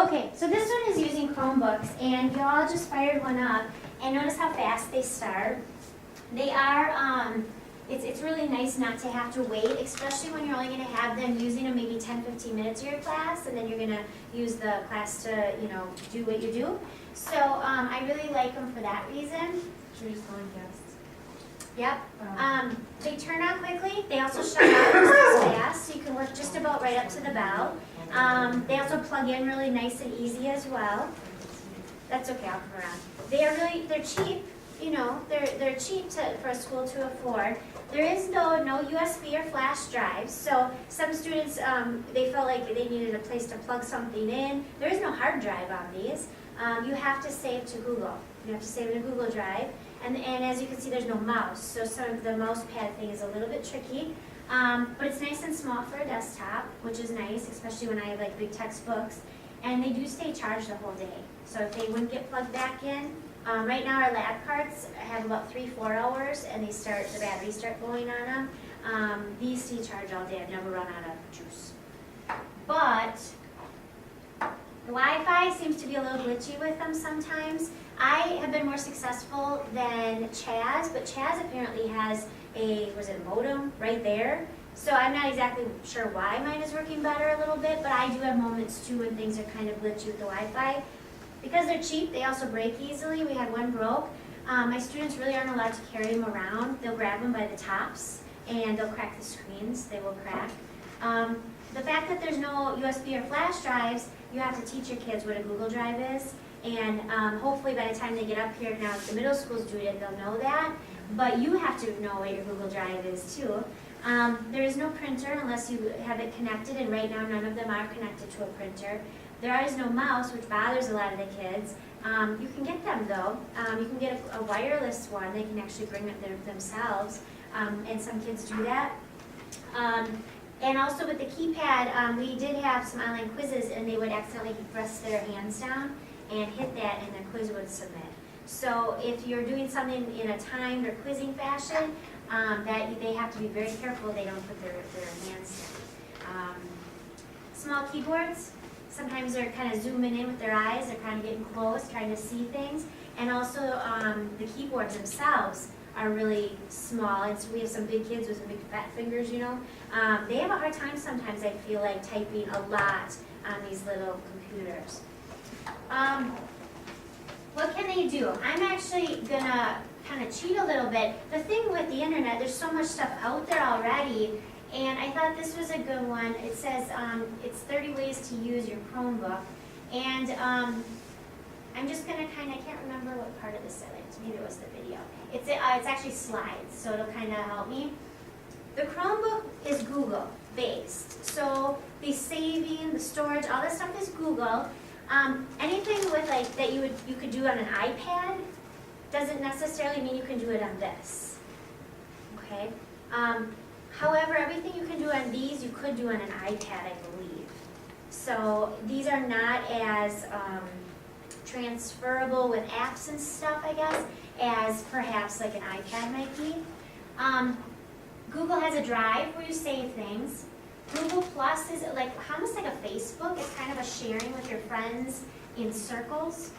Okay, so this one is using Chromebooks, and y'all just fired one up, and notice how fast they start. They are, it's really nice not to have to wait, especially when you're only gonna have them using them maybe 10-15 minutes of your class, and then you're gonna use the class to, do what you do. So I really like them for that reason. Should we just go and guess? Yep. They turn on quickly. They also shut off just as fast, so you can work just about right up to the bell. They also plug in really nice and easy as well. That's okay, I'll come around. They're cheap, they're cheap for a school to afford. There is no USB or flash drives, so some students, they felt like they needed a place to plug something in. There is no hard drive on these. You have to save to Google. You have to save in a Google Drive. And as you can see, there's no mouse, so some of the mouse pad thing is a little bit tricky. But it's nice and small for a desktop, which is nice, especially when I have like big textbooks. And they do stay charged the whole day. So if they wouldn't get plugged back in, right now our lab carts have about 3-4 hours, and the batteries start going on them. These stay charged all day. I've never run out of juice. But the Wi-Fi seems to be a little glitchy with them sometimes. I have been more successful than Chaz, but Chaz apparently has a modem right there. So I'm not exactly sure why mine is working better a little bit, but I do have moments too when things are kind of glitchy with the Wi-Fi. Because they're cheap, they also break easily. We had one broke. My students really aren't allowed to carry them around. They'll grab them by the tops, and they'll crack the screens. They will crack. The fact that there's no USB or flash drives, you have to teach your kids what a Google Drive is. And hopefully by the time they get up here, now if the middle school's doing it, they'll know that. But you have to know what your Google Drive is too. There is no printer unless you have it connected, and right now none of them are connected to a printer. There is no mouse, which bothers a lot of the kids. You can get them though. You can get a wireless one. They can actually bring it themselves, and some kids do that. And also with the keypad, we did have some online quizzes, and they would accidentally press their hands down and hit that, and the quiz would submit. So if you're doing something in a timed or quizzing fashion, they have to be very careful they don't put their hands down. Small keyboards, sometimes they're kind of zooming in with their eyes, they're kind of getting close, trying to see things. And also the keyboards themselves are really small. We have some big kids with some big fat fingers, They have a hard time sometimes, I feel like, typing a lot on these little computers. What can they do? I'm actually gonna kind of cheat a little bit. The thing with the internet, there's so much stuff out there already, and I thought this was a good one. It says it's 30 ways to use your Chromebook, and I'm just gonna I can't remember what part of this I liked. Maybe it was the video. It's actually slides, so it'll kind of help me. The Chromebook is Google based, so the saving, the storage, all this stuff is Google. Anything with that you could do on an iPad doesn't necessarily mean you can do it on this. Okay. However, everything you can do on these, you could do on an iPad, I believe. So these are not as transferable with apps and stuff, I guess, as perhaps like an iPad might be. Google has a drive where you save things. Google Plus is almost like a Facebook. It's kind of a sharing with your friends in circles.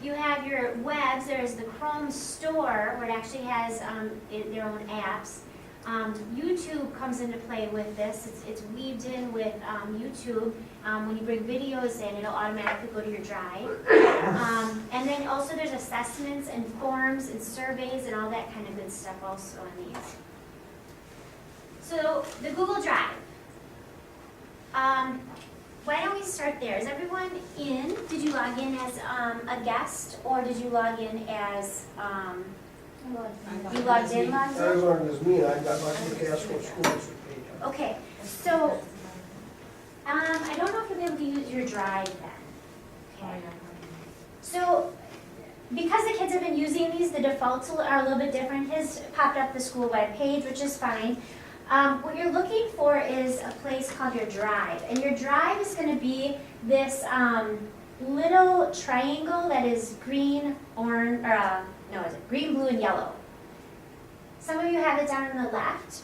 You have your webs. There's the Chrome store where it actually has their own apps. YouTube comes into play with this. It's weaved in with YouTube. When you bring videos in, it'll automatically go to your drive. And then also there's assessments and forms and surveys and all that kind of good stuff also on these. So the Google Drive. Why don't we start there? Is everyone in? Did you log in as a guest, or did you log in as, you logged in? I logged as me, I got my Casco Schools page. Okay, so, I don't know if you'll be able to use your drive then. Okay. So, because the kids have been using these, the defaults are a little bit different. His popped up the school web page, which is fine. What you're looking for is a place called your drive. And your drive is going to be this little triangle that is green, orange, is it green, blue, and yellow. Some of you have it down on the left.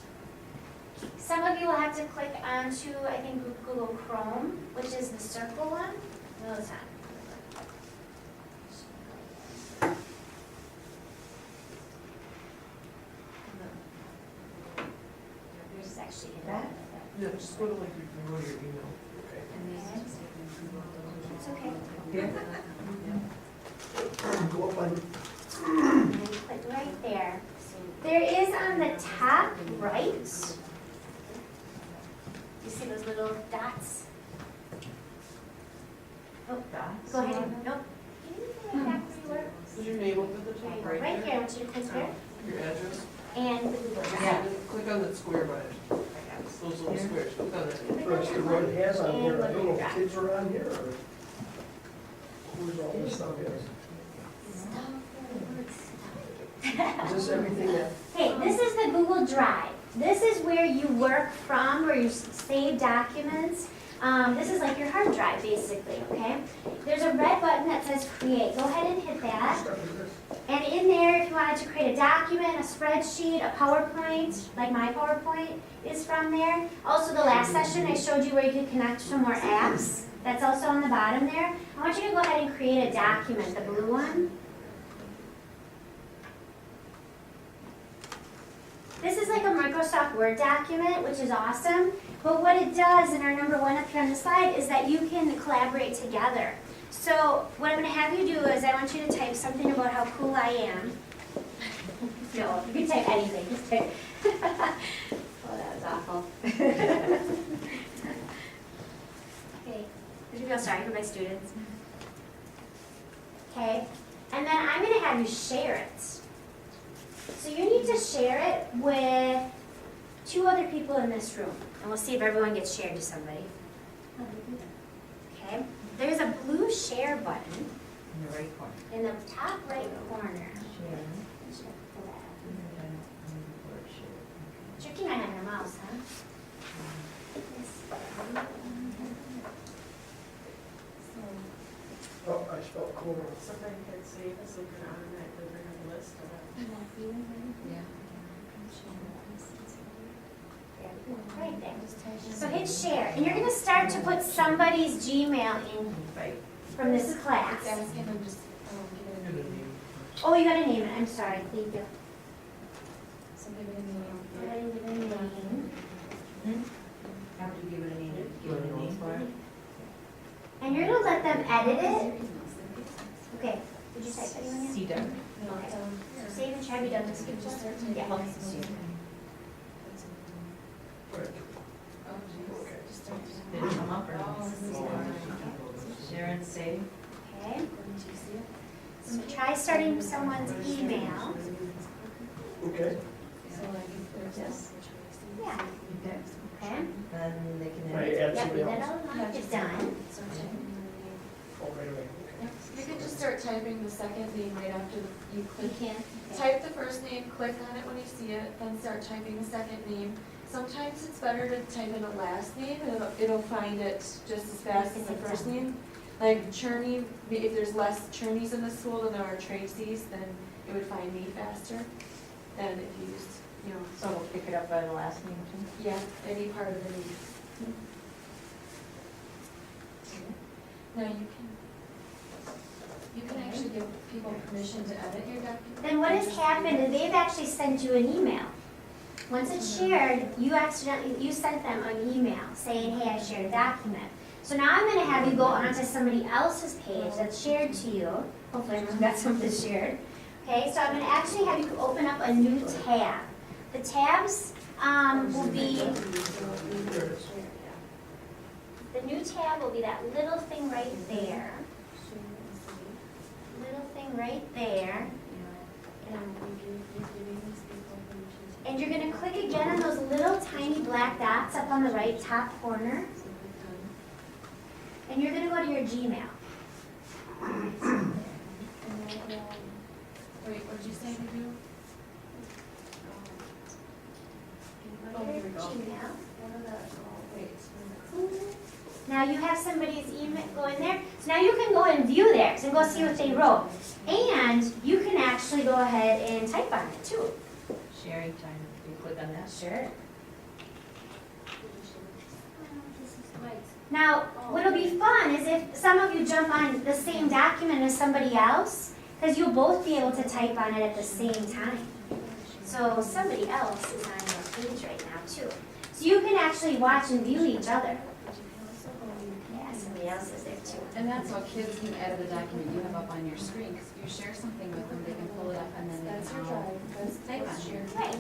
Some of you will have to click onto, I think, Google Chrome, which is the circle one. No, it's not. Yours is actually in that. Yeah, just go to like, you can go to your email. It's okay. Go up on, And then click right there. There is on the top right, you see those little dots? Oh, Dots? go ahead and, nope. Can you go back where you were? Is your name up at the Okay, top, go right right there? here, I want you to click here, Your address? and the Google And Drive. then click on that square by it. Those little squares, click on that. Click on first, that the one. one it has on And here, I look don't know at if that. kids are on here or who's all this stuff is. Is this everything that, Okay, this is the Google Drive. This is where you work from, where you save documents. This is like your hard drive, basically, okay? There's a red button that says Create. Go ahead and hit that. stuff is this? And in there, if you wanted to create a document, a spreadsheet, a PowerPoint, like my PowerPoint is from there. Also, the last session, I showed you where you could connect to more apps. That's also on the bottom there. I want you to go ahead and create a document, the blue one. This is like a Microsoft Word document, which is awesome. But what it does, and our number one up here on the slide, is that you can collaborate together. So what I'm going to have you do is I want you to type something about how cool I am. No, you can type anything. Just type. Oh, that was awful. Okay, did you feel sorry for my students? Okay, and then I'm going to have you share it. So you need to share it with 2 other people in this room. And we'll see if everyone gets shared to somebody. Okay, there's a blue share button In the right corner. in the top right corner. Share. You're keeping an eye on your mouse, huh? Oh, I spelled cool. Somebody can save us, so we can automatically bring up a list of Yeah. Right there. So hit share, and you're going to start to put somebody's Gmail in Right. from this class. asking them just, give it a name. Oh, you got to name it. I'm sorry. Thank you. So give it a name. Go ahead and give it a name. After you give it a name, give it a name for it. And you're going to let them edit it. Okay. Did you type anyone yet? C-Dub. Okay. So save and try to be done this before. Yeah. Right. Did it come up or not? Sharon, save. Okay. So try starting someone's email. Okay, Yes. Yeah. Okay. Then they can I edit. add Yep, somebody leave that else. alone. It's done. Oh, right away, okay. You can just start typing the second name right after you You click. can. Type the first name, click on it when you see it, then start typing the second name. Sometimes it's better to type in a last name, and it'll find it just as fast as the first name. Like Cherney, if there's less Cherneys in the school than there are Tracys, then it would find me faster than if you used, So we'll pick it up by the last name too? yeah, any part of the name. Now you can actually give people permission to edit your document. Then what has happened is they've actually sent you an email. Once it's shared, you sent them an email saying, hey, I shared a document. So now I'm gonna have you go onto somebody else's page that's shared to you. Hopefully everyone got something shared. Okay, so I'm gonna actually have you open up a new tab. The tabs will be, There it is. the new tab will be that little thing right there. Little thing right there. And you're gonna click again on those little tiny black dots up on the right top corner. And you're gonna go to your Gmail. Wait, what did you say to do? Go to your Gmail. Wait. Now you have somebody's email, go in there. So now you can go and view theirs and go see what they wrote. And you can actually go ahead and type on it too. Sharing time, you click on that. Sure. Now, what'll be fun is if some of you jump on the same document as somebody else, because you'll both be able to type on it at the same time. So somebody else is on your page right now too. So you can actually watch and view each other. Yeah, somebody else is there too. And that's how kids can edit the document you have up on your screen, because if you share something with them, they can pull it up and then they can all type on it. Right.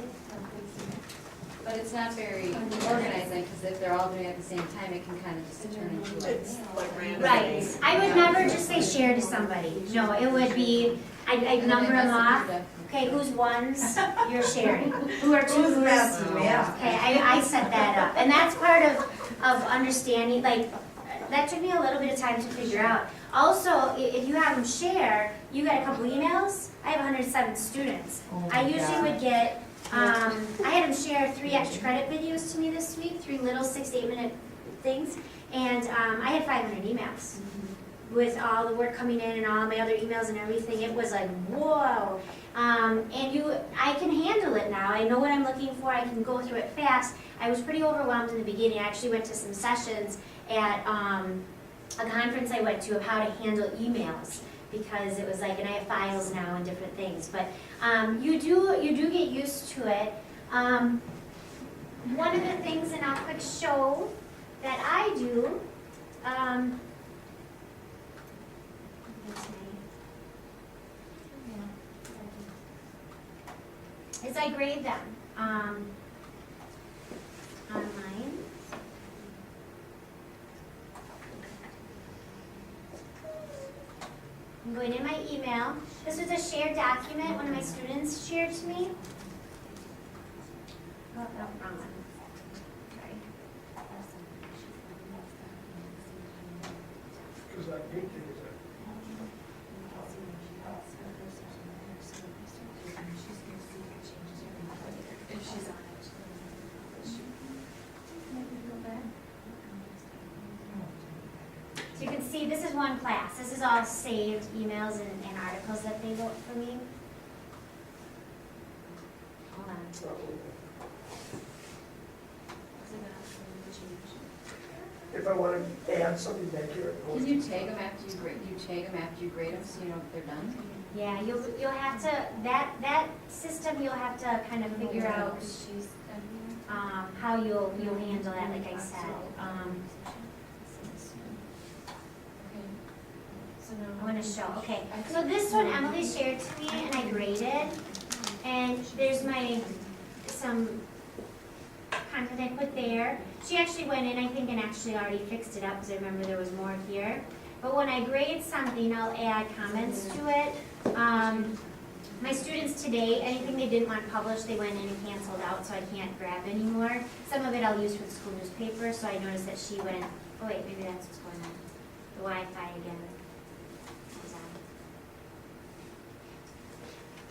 But it's not very organizing, because if they're all doing it at the same time, it can kind of just turn into a. It's like random. Right. I would never just say share to somebody. No, it would be, I'd number them off. Okay, who's ones you're sharing? Who are twos? Okay, I set that up. And that's part of understanding, like, that took me a little bit of time to figure out. Also, if you have them share, you get a couple emails. I have 107 students. I usually would get, I had them share 3 extra credit videos to me this week, 3 little 6 to 8 minute things. And I had 500 emails with all the work coming in and all my other emails and everything. It was like, whoa. And I can handle it now. I know what I'm looking for. I can go through it fast. I was pretty overwhelmed in the beginning. I actually went to some sessions at a conference I went to of how to handle emails, because it was like, and I have files now and different things. But you do get used to it. One of the things, and I'll quick show that I do. Is I grade them online. I'm going in my email. This was a shared document one of my students shared to me. Oh, no, wrong one. Sorry. Because I hate to do that. If she's on it. So you can see this is one class. This is all saved emails and articles that they wrote for me. Hold on. If I want to add something back here. Can you tag them after you grade? You tag them after you grade them, so you know if they're done. Yeah, you'll have to that system you'll have to kind of figure out how you'll handle that. Like I said. I want to show. Okay, so this one Emily shared to me and I graded, and there's some content I put there. She actually went in, I think, and actually already fixed it up because I remember there was more here. But when I grade something, I'll add comments to it. My students today, anything they didn't want published, they went in and canceled out, so I can't grab anymore. Some of it I'll use for the school newspaper, so I noticed that she went, oh wait, maybe that's what's going on. The Wi-Fi again.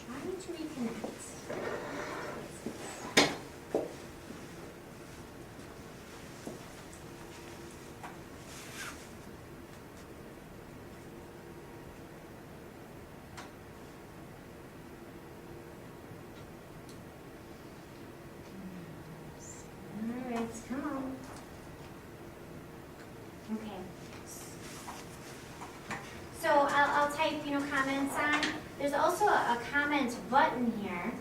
Trying to reconnect. All right, come on. Okay. So I'll type, comments on. There's also a comment button here.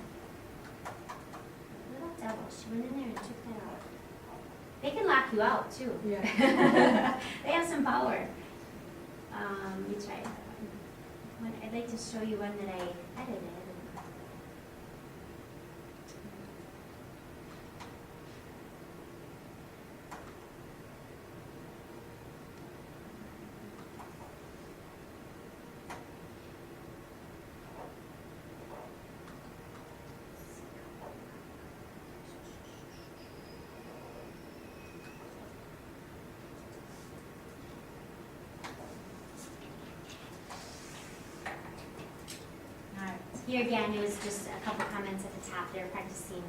Little devil, she went in there and took that out. They can lock you out too. Yeah. They have some power. Let me try that one. I'd like to show you one that I edited. Here again, it was just a couple comments at the top. They were practicing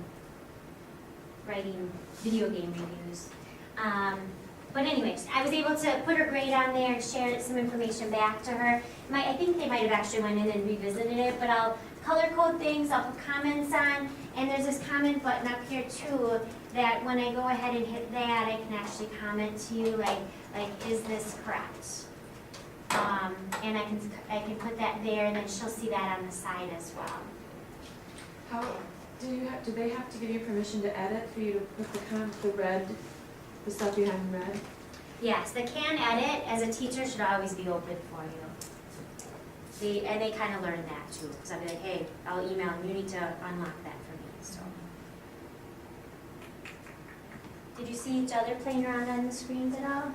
writing video game reviews. But anyways, I was able to put her grade on there and share some information back to her. I think they might have actually went in and revisited it, but I'll color code things, I'll put comments on, and there's this comment button up here too. that when I go ahead and hit that, I can actually comment to you like, is this correct? And I can put that there, and then she'll see that on the side as well. How, do they have to give you permission to edit for you to put the stuff behind red? Yes, the can edit as a teacher should always be open for you. And they kind of learn that too, because I'll be like, hey, I'll email and you need to unlock that for me, so. Did you see each other playing around on the screens at all?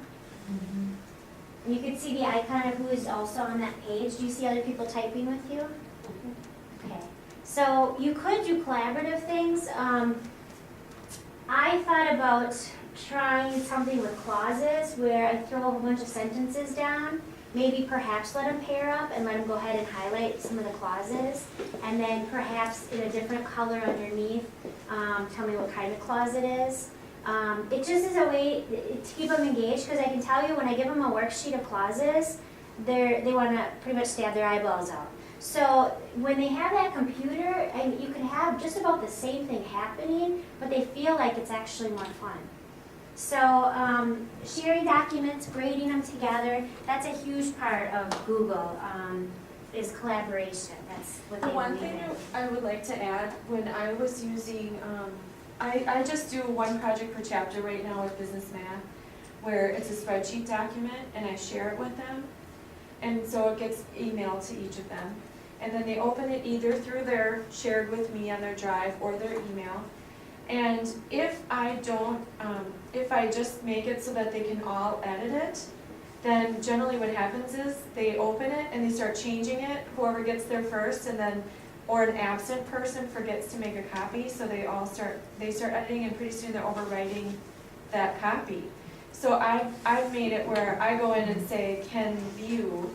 You can see the icon of who is also on that page. Do you see other people typing with you? Okay. So you could do collaborative things. I thought about trying something with clauses where I throw a whole bunch of sentences down. Maybe perhaps let them pair up and let them go ahead and highlight some of the clauses. And then perhaps in a different color underneath, tell me what kind of clause it is. It just is a way to keep them engaged, because I can tell you when I give them a worksheet of clauses, they want to pretty much stab their eyeballs out. So when they have that computer, and you can have just about the same thing happening, but they feel like it's actually more fun. So sharing documents, grading them together, that's a huge part of Google, is collaboration. That's what they One believe thing in. I would like to add, when I was using, I just do one project per chapter right now with business math, where it's a spreadsheet document and I share it with them. And so it gets emailed to each of them. And then they open it either through their shared with me on their drive or their email. And if I don't, if I just make it so that they can all edit it, then generally what happens is they open it and they start changing it, whoever gets there first, and then, or an absent person forgets to make a copy, so they start editing, and pretty soon they're overwriting that copy. So I've made it where I go in and say can view.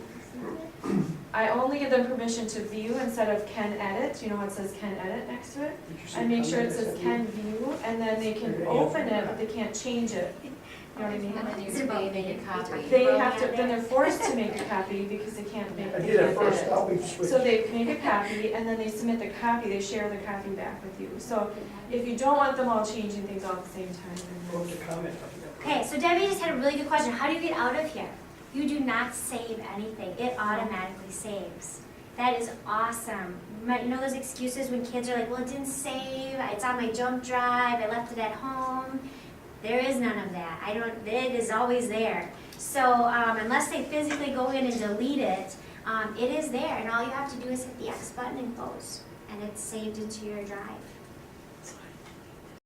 I only give them permission to view instead of can edit. You know how it says can edit next to it? I make sure it says can view, and then they can open it, but they can't change it. You know what I mean? And then you say make a copy. They have to, then they're forced to make a copy because they can't make, I they did it can't first, edit. I'll be switched. So they make a copy, and then they submit the copy, they share the copy back with you. So if you don't want them all changing things all at the same time, then Wrote the comment. Okay, so Debbie just had a really good question. How do you get out of here? You do not save anything. It automatically saves. That is awesome. You know those excuses when kids are like, well, it didn't save, it's on my jump drive, I left it at home. There is none of that. It is always there. So unless they physically go in and delete it, it is there. And all you have to do is hit the X button and close. And it's saved into your drive.